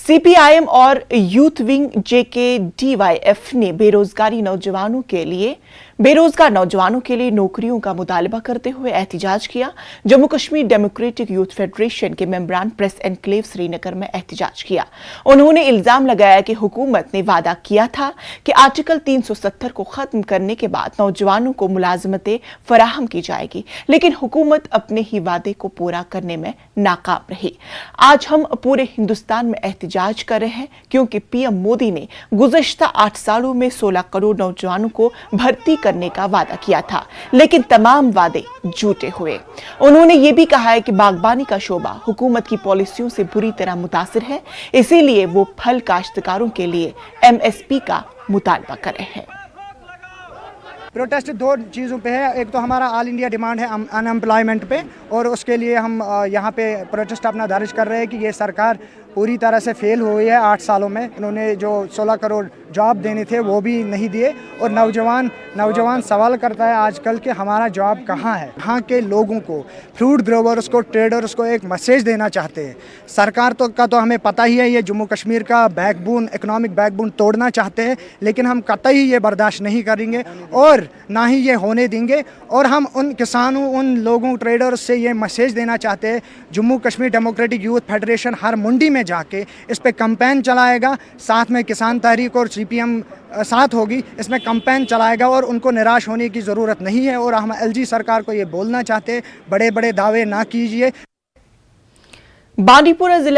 CPIM और youth wing जेकेडीवाईएफ ने बेरोजगार नौजवानों के लिए नौकरियों का मुतालबा करते हुए एहतिजाज किया। Jammu Kashmir democratic youth federation के मेंबरान प्रेस एनक्लेव श्रीनगर में एहतिजाज किया। उन्होंने इल्जाम लगाया कि हुकूमत ने वादा किया था कि आर्टिकल 370 को खत्म करने के बाद नौजवानों को मुलाजमतें फराहम की जाएगी, लेकिन हुकूमत अपने ही वादे को पूरा करने में नाकाम रही। आज हम पूरे हिंदुस्तान में एहतिजाज कर रहे हैं क्योंकि पीएम मोदी ने गुज़श्ता 8 सालों में 16 करोड़ नौजवानों को भर्ती करने का वादा किया था, लेकिन तमाम वादे झूठे हुए। उन्होंने ये भी कहा है कि बागबानी का शोबा हुकूमत की पॉलिसियों से बुरी तरह मुतासिर है, इसीलिए वो फल काश्तकारों के लिए एमएसपी का मुतालबा कर रहे हैं। प्रोटेस्ट दो चीज़ों पे है, एक तो हमारा ऑल इंडिया डिमांड है अनएम्प्लॉयमेंट पे, और उसके लिए हम यहाँ पे प्रोटेस्ट अपना दर्ज कर रहे हैं कि ये सरकार पूरी तरह से फेल हुई है। 8 सालों में इन्होंने जो 16 करोड़ जॉब देने थे वो भी नहीं दिए, और नौजवान सवाल करता है आजकल कि हमारा जॉब कहाँ है। यहाँ के लोगों को, फ्रूट ग्रोवर्स को, ट्रेडर्स को एक मैसेज देना चाहते हैं। सरकार का तो हमें पता ही है, ये जम्मू कश्मीर का बैकबोन, इकोनॉमिक बैकबोन तोड़ना चाहते हैं, लेकिन हम कतई ये बर्दाश्त नहीं करेंगे और ना ही ये होने देंगे। और हम उन किसानों, उन लोगों, ट्रेडर्स से ये मैसेज देना चाहते हैं, Jammu Kashmir democratic youth federation हर मंडी में जाके इस पे कैंपेन चलाएगा, साथ में किसान तहरीक और सीपीएम साथ होगी, इसमें कैंपेन चलाएगा और उनको निराश होने की ज़रूरत नहीं है। और हम एलजी सरकार को ये बोलना चाहते हैं, बड़े बड़े दावे ना कीजिए। बांडीपुरा जिला